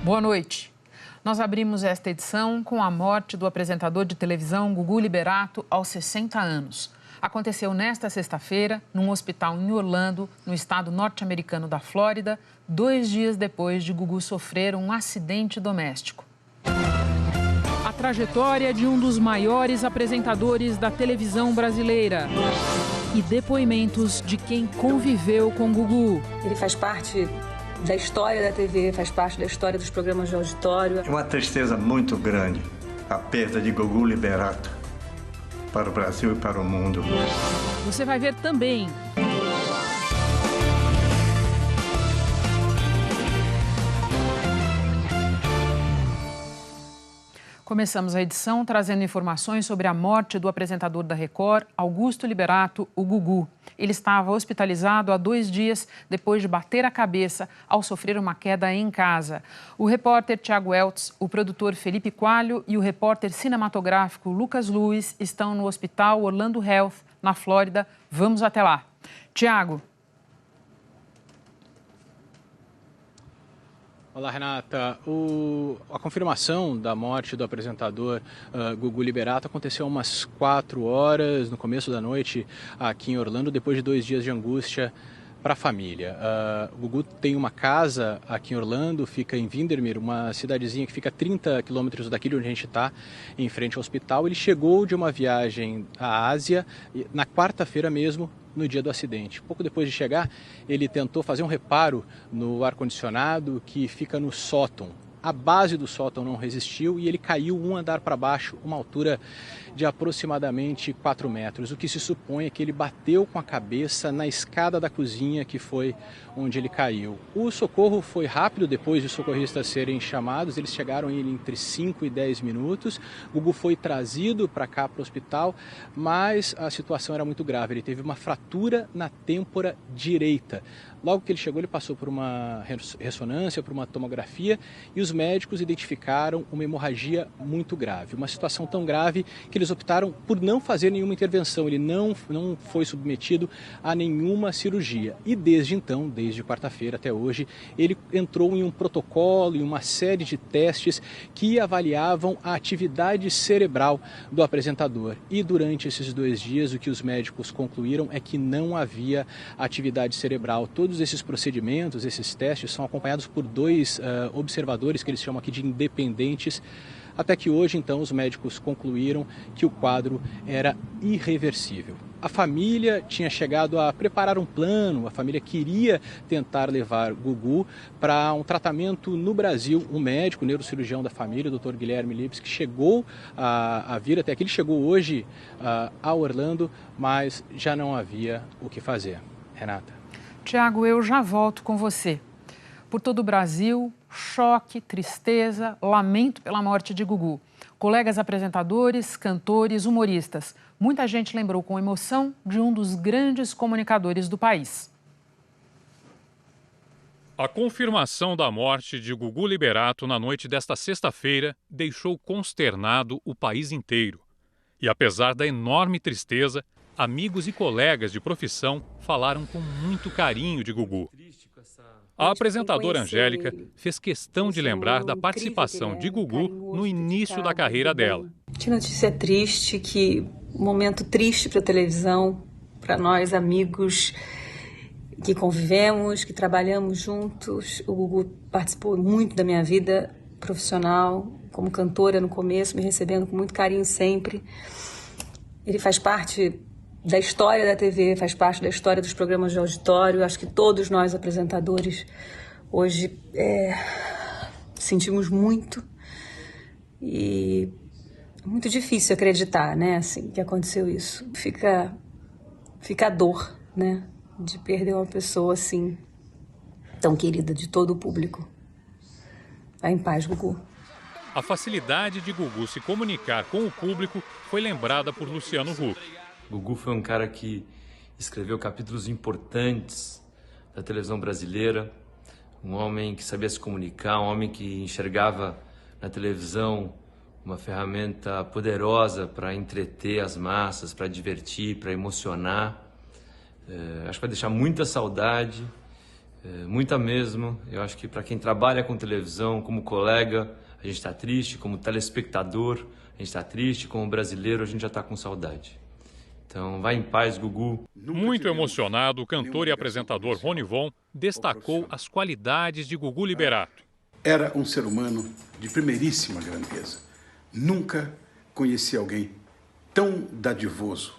Boa noite. Nós abrimos esta edição com a morte do apresentador de televisão Gugu Liberato aos 60 anos. Aconteceu nesta sexta-feira, num hospital em Orlando, no estado norte-americano da Flórida, 2 dias depois de Gugu sofrer um acidente doméstico. A trajetória de um dos maiores apresentadores da televisão brasileira e depoimentos de quem conviveu com Gugu. Ele faz parte da história da TV, faz parte da história dos programas de auditório. É uma tristeza muito grande a perda de Gugu Liberato para o Brasil e para o mundo. Você vai ver também. Começamos a edição trazendo informações sobre a morte do apresentador da Record, Augusto Liberato, o Gugu. Ele estava hospitalizado há 2 dias depois de bater a cabeça ao sofrer uma queda em casa. O repórter Tiago Eltz, o produtor Felipe Coalho e o repórter cinematográfico Lucas Luiz estão no Hospital Orlando Health, na Flórida. Vamos até lá. Tiago. Olá, Renata. A confirmação da morte do apresentador Gugu Liberato aconteceu há umas 4 horas, no começo da noite, aqui em Orlando, depois de 2 dias de angústia para a família. O Gugu tem uma casa aqui em Orlando, fica em Windermere, uma cidadezinha que fica a 30 quilômetros daqui de onde a gente está, em frente ao hospital. Ele chegou de uma viagem à Ásia, na quarta-feira mesmo, no dia do acidente. Pouco depois de chegar, ele tentou fazer um reparo no ar-condicionado que fica no sótão. A base do sótão não resistiu e ele caiu 1 andar para baixo, uma altura de aproximadamente 4 metros. O que se supõe é que ele bateu com a cabeça na escada da cozinha, que foi onde ele caiu. O socorro foi rápido depois de os socorristas serem chamados. Eles chegaram entre 5 e 10 minutos. O Gugu foi trazido para cá, para o hospital, mas a situação era muito grave. Ele teve uma fratura na têmpora direita. Logo que ele chegou, ele passou por uma ressonância, por uma tomografia, e os médicos identificaram uma hemorragia muito grave. Uma situação tão grave que eles optaram por não fazer nenhuma intervenção. Ele não foi submetido a nenhuma cirurgia. E desde então, desde quarta-feira até hoje, ele entrou em um protocolo, em uma série de testes que avaliavam a atividade cerebral do apresentador. E durante esses 2 dias, o que os médicos concluíram é que não havia atividade cerebral. Todos esses procedimentos, esses testes, são acompanhados por 2 observadores, que eles chamam aqui de independentes, até que hoje, então, os médicos concluíram que o quadro era irreversível. A família tinha chegado a preparar um plano, a família queria tentar levar Gugu para um tratamento no Brasil. Um médico, o neurocirurgião da família, o Dr. Guilherme Lips, que chegou a vir até aqui, ele chegou hoje a Orlando, mas já não havia o que fazer. Renata. Tiago, eu já volto com você. Por todo o Brasil, choque, tristeza, lamento pela morte de Gugu. Colegas apresentadores, cantores, humoristas. Muita gente lembrou com emoção de um dos grandes comunicadores do país. A confirmação da morte de Gugu Liberato na noite desta sexta-feira deixou consternado o país inteiro. E apesar da enorme tristeza, amigos e colegas de profissão falaram com muito carinho de Gugu. A apresentadora Angélica fez questão de lembrar da participação de Gugu no início da carreira dela. Que notícia triste, que momento triste para a televisão, para nós amigos que convivemos, que trabalhamos juntos. O Gugu participou muito da minha vida profissional, como cantora no começo, me recebendo com muito carinho sempre. Ele faz parte da história da TV, faz parte da história dos programas de auditório. Acho que todos nós apresentadores hoje sentimos muito e é muito difícil acreditar, né, assim, que aconteceu isso. Fica a dor, né, de perder uma pessoa assim tão querida de todo o público. Vai em paz, Gugu. A facilidade de Gugu se comunicar com o público foi lembrada por Luciano Huck. Gugu foi um cara que escreveu capítulos importantes da televisão brasileira, um homem que sabia se comunicar, um homem que enxergava na televisão uma ferramenta poderosa para entreter as massas, para divertir, para emocionar. Acho que vai deixar muita saudade. muita mesmo. Eu acho que para quem trabalha com televisão, como colega, a gente está triste, como telespectador, a gente está triste, como brasileiro, a gente já está com saudade. Então, vai em paz, Gugu. Muito emocionado, o cantor e apresentador Rony Von destacou as qualidades de Gugu Liberato. Era um ser humano de primeiríssima grandeza. Nunca conheci alguém tão dadivoso.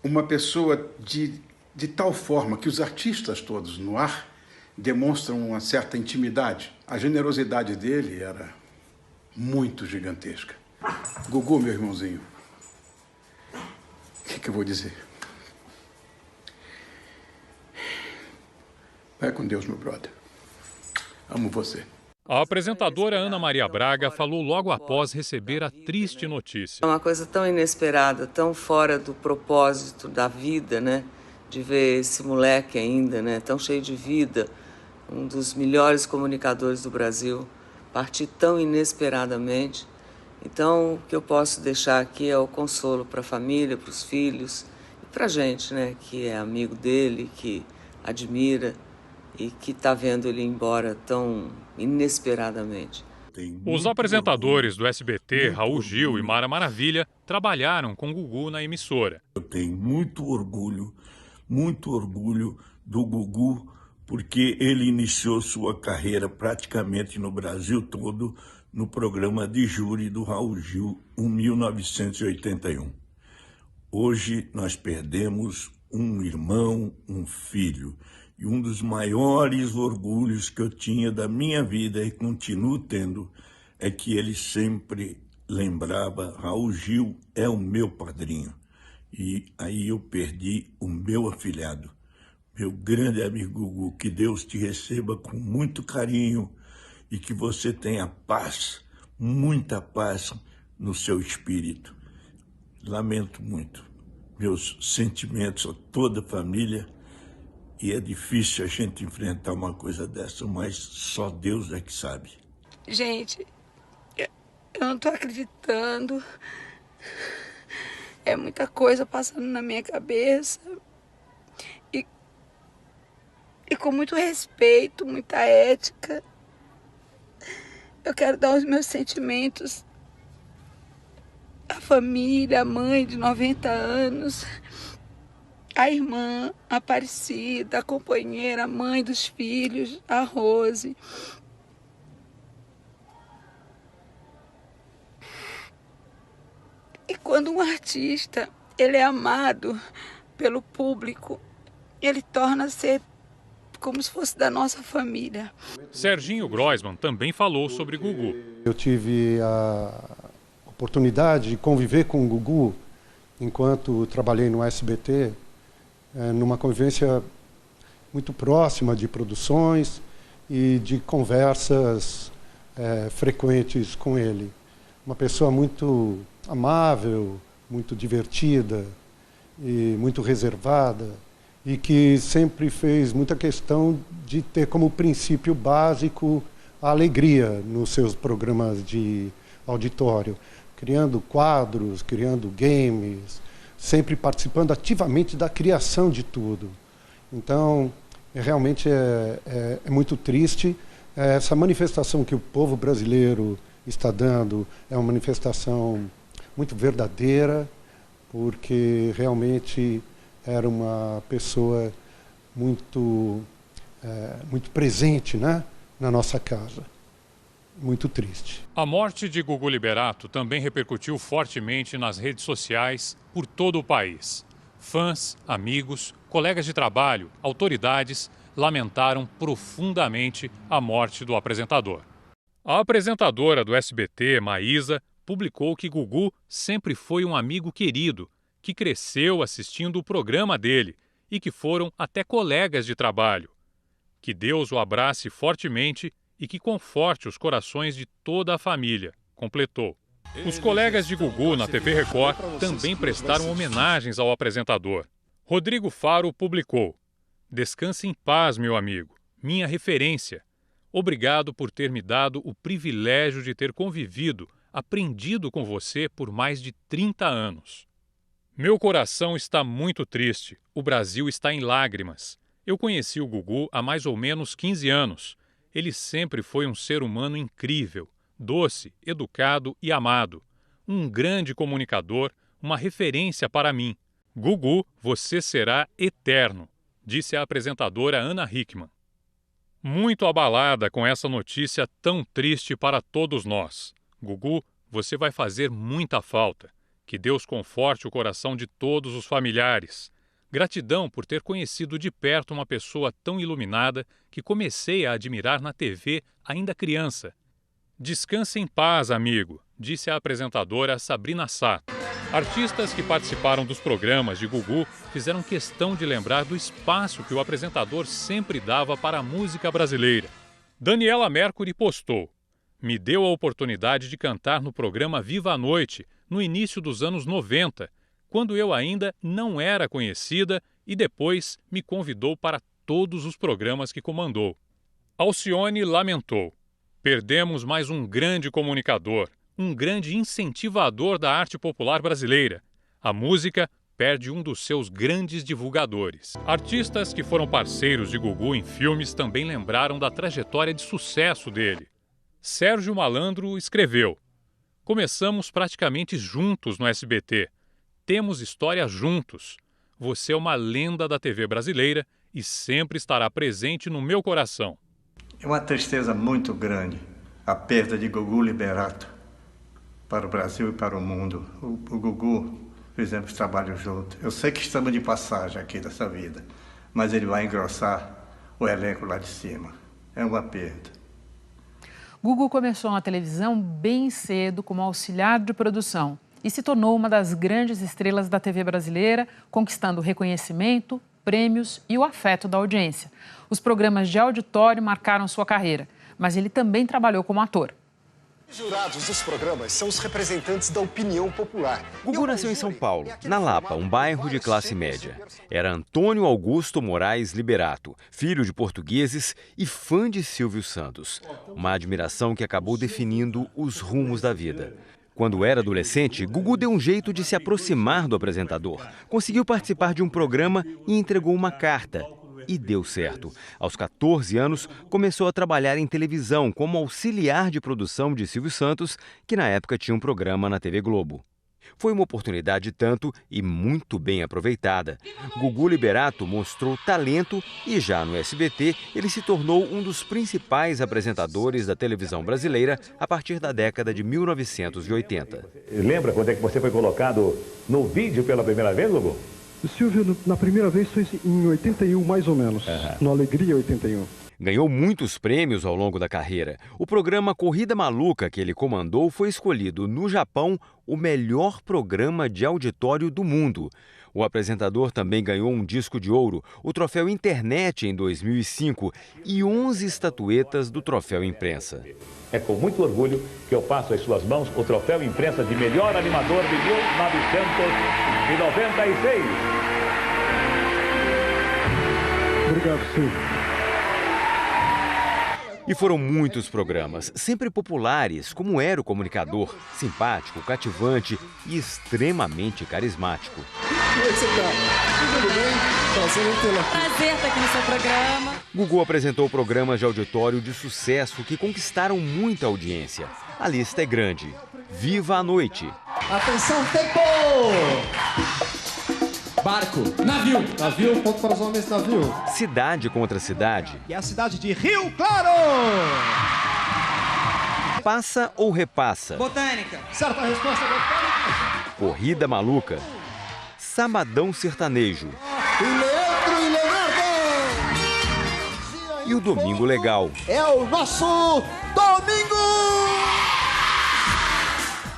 Uma pessoa de tal forma que os artistas todos no ar demonstram uma certa intimidade. A generosidade dele era muito gigantesca. Gugu, meu irmãozinho, o que eu vou dizer? Vai com Deus, meu brother. Amo você. A apresentadora Ana Maria Braga falou logo após receber a triste notícia. É uma coisa tão inesperada, tão fora do propósito da vida, né? De ver esse moleque ainda, né? Tão cheio de vida, um dos melhores comunicadores do Brasil, partir tão inesperadamente. Então, o que eu posso deixar aqui é o consolo para a família, para os filhos e para a gente, né? Que é amigo dele, que admira e que está vendo ele ir embora tão inesperadamente. Os apresentadores do SBT, Raul Gil e Mara Maravilha, trabalharam com Gugu na emissora. Eu tenho muito orgulho do Gugu, porque ele iniciou sua carreira praticamente no Brasil todo no programa de júri do Raul Gil, em 1981. Hoje nós perdemos um irmão, um filho. E um dos maiores orgulhos que eu tinha da minha vida e continuo tendo é que ele sempre lembrava: Raul Gil é o meu padrinho. E aí eu perdi o meu afilhado, meu grande amigo Gugu. Que Deus te receba com muito carinho e que você tenha paz, muita paz no seu espírito. Lamento muito. Meus sentimentos a toda a família. E é difícil a gente enfrentar uma coisa dessa, mas só Deus é que sabe. Gente, eu não tô acreditando. É muita coisa passando na minha cabeça. E com muito respeito, muita ética, eu quero dar os meus sentimentos à família, à mãe de 90 anos... a irmã Aparecida, a companheira, a mãe dos filhos, a Rose. E quando um artista ele é amado pelo público, ele torna-se como se fosse da nossa família. Serginho Groisman também falou sobre Gugu. Eu tive a oportunidade de conviver com o Gugu enquanto trabalhei no SBT, numa convivência muito próxima de produções e de conversas frequentes com ele. Uma pessoa muito amável, muito divertida e muito reservada, e que sempre fez muita questão de ter como princípio básico a alegria nos seus programas de auditório, criando quadros, criando games, sempre participando ativamente da criação de tudo. Então, realmente é muito triste. Essa manifestação que o povo brasileiro está dando é uma manifestação muito verdadeira, porque realmente era uma pessoa muito presente, né, na nossa casa. Muito triste. A morte de Gugu Liberato também repercutiu fortemente nas redes sociais por todo o país. Fãs, amigos, colegas de trabalho, autoridades lamentaram profundamente a morte do apresentador. A apresentadora do SBT, Maísa, publicou que Gugu sempre foi um amigo querido, que cresceu assistindo o programa dele e que foram até colegas de trabalho. Que Deus o abrace fortemente e que conforte os corações de toda a família, completou. Os colegas de Gugu na TV Record também prestaram homenagens ao apresentador. Rodrigo Faro publicou: "Descanse em paz, meu amigo, minha referência. Obrigado por ter me dado o privilégio de ter convivido, aprendido com você por mais de 30 anos. Meu coração está muito triste, o Brasil está em lágrimas. Eu conheci o Gugu há mais ou menos 15 anos. Ele sempre foi um ser humano incrível, doce, educado e amado. Um grande comunicador, uma referência para mim. Gugu, você será eterno, disse a apresentadora Ana Hickman. Muito abalada com essa notícia tão triste para todos nós. Gugu, você vai fazer muita falta. Que Deus conforte o coração de todos os familiares. Gratidão por ter conhecido de perto uma pessoa tão iluminada que comecei a admirar na TV ainda criança. Descanse em paz, amigo, disse a apresentadora Sabrina Sato. Artistas que participaram dos programas de Gugu fizeram questão de lembrar do espaço que o apresentador sempre dava para a música brasileira. Daniela Mercury postou: me deu a oportunidade de cantar no programa Viva a Noite, no início dos anos 90, quando eu ainda não era conhecida, e depois me convidou para todos os programas que comandou. Alcione lamentou: perdemos mais um grande comunicador, um grande incentivador da arte popular brasileira. A música perde um dos seus grandes divulgadores. Artistas que foram parceiros de Gugu em filmes também lembraram da trajetória de sucesso dele. Sérgio Malandro escreveu: começamos praticamente juntos no SBT. Temos história juntos. Você é uma lenda da TV brasileira e sempre estará presente no meu coração. É uma tristeza muito grande a perda de Gugu Liberato para o Brasil e para o mundo. O Gugu, fizemos trabalho junto. Eu sei que estamos de passagem aqui dessa vida, mas ele vai engrossar o elenco lá de cima. É uma perda. Gugu começou na televisão bem cedo como auxiliar de produção e se tornou uma das grandes estrelas da TV brasileira, conquistando reconhecimento, prêmios e o afeto da audiência. Os programas de auditório marcaram sua carreira, mas ele também trabalhou como ator. Os jurados dos programas são os representantes da opinião popular. Gugu nasceu em São Paulo, na Lapa, um bairro de classe média. Era Antônio Augusto Moraes Liberato, filho de portugueses e fã de Silvio Santos. Uma admiração que acabou definindo os rumos da vida. Quando era adolescente, Gugu deu um jeito de se aproximar do apresentador. Conseguiu participar de um programa e entregou uma carta. E deu certo. Aos 14 anos, começou a trabalhar em televisão como auxiliar de produção de Silvio Santos, que na época tinha um programa na TV Globo. Foi uma oportunidade tanto e muito bem aproveitada. Gugu Liberato mostrou talento e já no SBT ele se tornou um dos principais apresentadores da televisão brasileira a partir da década de 1980. Lembra quando é que você foi colocado no vídeo pela primeira vez, Gugu? Silvio, na primeira vez foi em 81, mais ou menos, no Alegria 81. Ganhou muitos prêmios ao longo da carreira. O programa Corrida Maluca, que ele comandou, foi escolhido no Japão o melhor programa de auditório do mundo. O apresentador também ganhou um disco de ouro, o Troféu Internet em 2005 e 11 estatuetas do Troféu Imprensa. É com muito orgulho que eu passo às suas mãos o Troféu Imprensa de melhor animador de 1996. Obrigado, Silvio. E foram muitos programas, sempre populares, como era o comunicador, simpático, cativante e extremamente carismático. Como é que você tá? Tudo bem? Prazer estar aqui no seu programa. Gugu apresentou programas de auditório de sucesso que conquistaram muita audiência. A lista é grande. Viva a Noite. Atenção, tempo! Barco, navio. Navio, ponto para os homens, navio. Cidade contra Cidade. E a cidade de Rio Claro! Passa ou repassa? Botânica. Certa resposta, botânica. Corrida Maluca. Sabadão Sertanejo. E Leandro e Leonardo! E o Domingo Legal. É o nosso Domingo!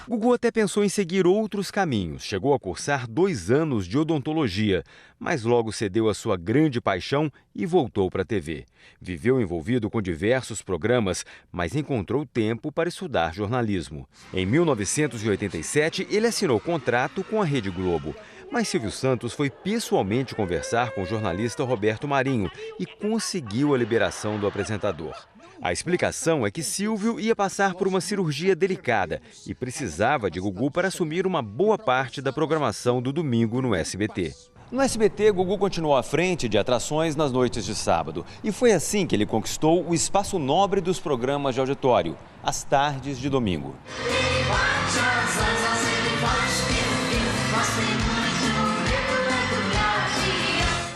Gugu até pensou em seguir outros caminhos. Chegou a cursar 2 anos de odontologia, mas logo cedeu a sua grande paixão e voltou para a TV. Viveu envolvido com diversos programas, mas encontrou tempo para estudar jornalismo. Em 1987, ele assinou contrato com a Rede Globo. Mas Silvio Santos foi pessoalmente conversar com o jornalista Roberto Marinho e conseguiu a liberação do apresentador. A explicação é que Silvio ia passar por uma cirurgia delicada e precisava de Gugu para assumir uma boa parte da programação do domingo no SBT. No SBT, Gugu continuou à frente de atrações nas noites de sábado. E foi assim que ele conquistou o espaço nobre dos programas de auditório, às tardes de domingo.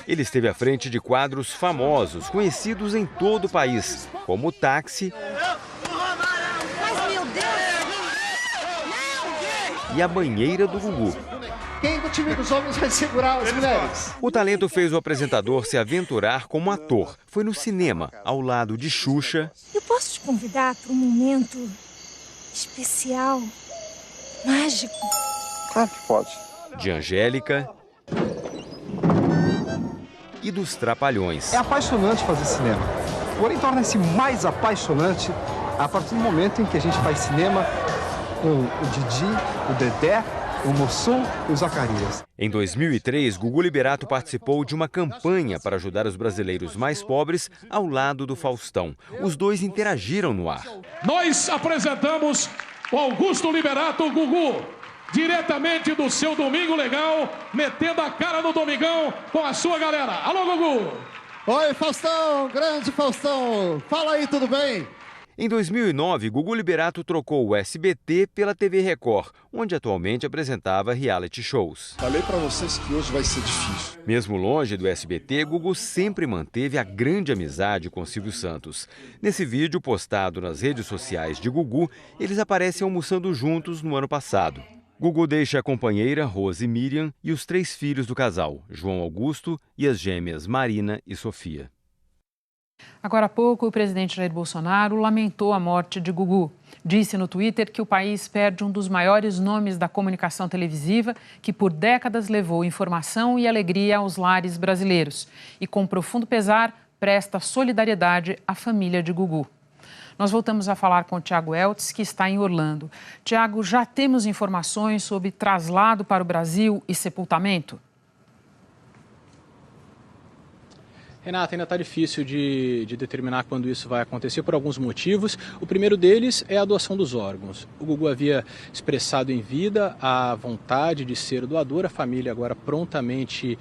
Ele esteve à frente de quadros famosos, conhecidos em todo o país, como o Táxi e a Banheira do Gugu. Quem do time dos homens vai segurar as mulheres? O talento fez o apresentador se aventurar como ator. Foi no cinema, ao lado de Xuxa. Eu posso te convidar para um momento especial, mágico? Claro que pode. De Angélica e dos Trapalhões. É apaixonante fazer cinema. Porém, torna-se mais apaixonante a partir do momento em que a gente faz cinema com o Didi, o Dedé, o Mussum e o Zacarias. Em 2003, Gugu Liberato participou de uma campanha para ajudar os brasileiros mais pobres ao lado do Faustão. Os dois interagiram no ar. Nós apresentamos o Augusto Liberato Gugu, diretamente do seu Domingo Legal, metendo a cara no Domingão com a sua galera. Alô, Gugu! Oi, Faustão, grande Faustão. Fala aí, tudo bem? Em 2009, Gugu Liberato trocou o SBT pela TV Record, onde atualmente apresentava reality shows. Falei pra vocês que hoje vai ser difícil. Mesmo longe do SBT, Gugu sempre manteve a grande amizade com Silvio Santos. Nesse vídeo postado nas redes sociais de Gugu, eles aparecem almoçando juntos no ano passado. Gugu deixa a companheira Rose Miriam e os 3 filhos do casal, João Augusto e as gêmeas Marina e Sofia. Agora há pouco, o presidente Jair Bolsonaro lamentou a morte de Gugu. Disse no Twitter que o país perde um dos maiores nomes da comunicação televisiva, que por décadas levou informação e alegria aos lares brasileiros. E com profundo pesar, presta solidariedade à família de Gugu. Nós voltamos a falar com o Tiago Eltz, que está em Orlando. Tiago, já temos informações sobre traslado para o Brasil e sepultamento? Renata, ainda está difícil de determinar quando isso vai acontecer por alguns motivos. O primeiro deles é a doação dos órgãos. O Gugu havia expressado em vida a vontade de ser doador. A família agora prontamente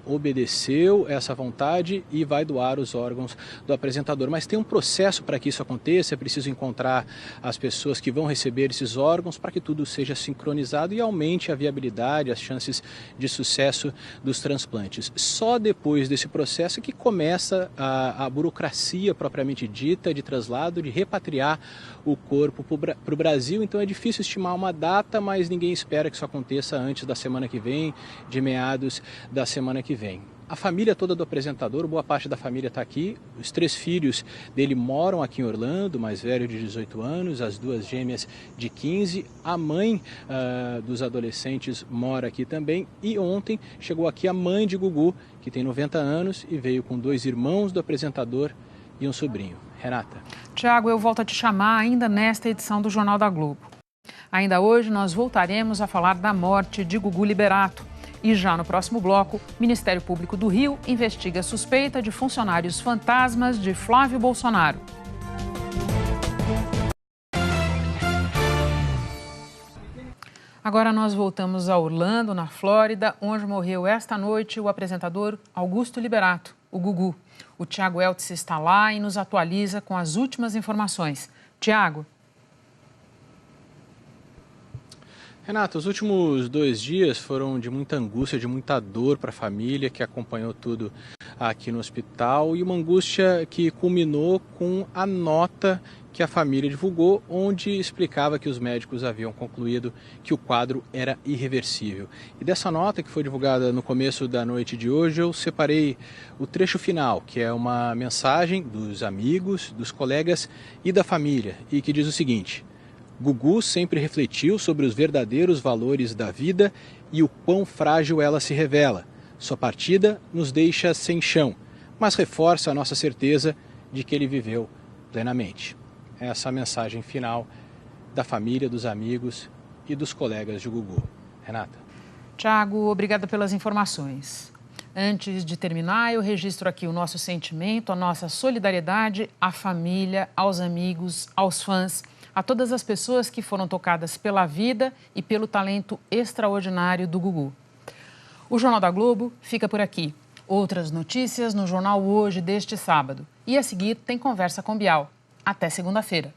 obedeceu essa vontade e vai doar os órgãos do apresentador. Mas tem um processo para que isso aconteça. É preciso encontrar as pessoas que vão receber esses órgãos para que tudo seja sincronizado e aumente a viabilidade, as chances de sucesso dos transplantes. Só depois desse processo é que começa a burocracia propriamente dita de traslado, de repatriar o corpo para o Brasil. Então é difícil estimar uma data, mas ninguém espera que isso aconteça antes da semana que vem, de meados da semana que vem. A família toda do apresentador, boa parte da família está aqui. Os 3 filhos dele moram aqui em Orlando, o mais velho de 18 anos, as 2 gêmeas de 15. A mãe dos adolescentes mora aqui também. E ontem chegou aqui a mãe de Gugu, que tem 90 anos e veio com 2 irmãos do apresentador e um sobrinho. Renata. Tiago, eu volto a te chamar ainda nesta edição do Jornal da Globo. Ainda hoje nós voltaremos a falar da morte de Gugu Liberato. E já no próximo bloco, o Ministério Público do Rio investiga a suspeita de funcionários fantasmas de Flávio Bolsonaro. Agora nós voltamos a Orlando, na Flórida, onde morreu esta noite o apresentador Augusto Liberato, o Gugu. O Tiago Eltz está lá e nos atualiza com as últimas informações. Tiago. Renata, os últimos 2 dias foram de muita angústia, de muita dor para a família que acompanhou tudo aqui no hospital e uma angústia que culminou com a nota que a família divulgou, onde explicava que os médicos haviam concluído que o quadro era irreversível. E dessa nota, que foi divulgada no começo da noite de hoje, eu separei o trecho final, que é uma mensagem dos amigos, dos colegas e da família, e que diz o seguinte: Gugu sempre refletiu sobre os verdadeiros valores da vida e o quão frágil ela se revela. Sua partida nos deixa sem chão, mas reforça a nossa certeza de que ele viveu plenamente. Essa é a mensagem final da família, dos amigos e dos colegas de Gugu. Renata. Tiago, obrigada pelas informações. Antes de terminar, eu registro aqui o nosso sentimento, a nossa solidariedade à família, aos amigos, aos fãs, a todas as pessoas que foram tocadas pela vida e pelo talento extraordinário do Gugu. O Jornal da Globo fica por aqui. Outras notícias no Jornal Hoje deste sábado. E a seguir tem Conversa com Bial. Até segunda-feira.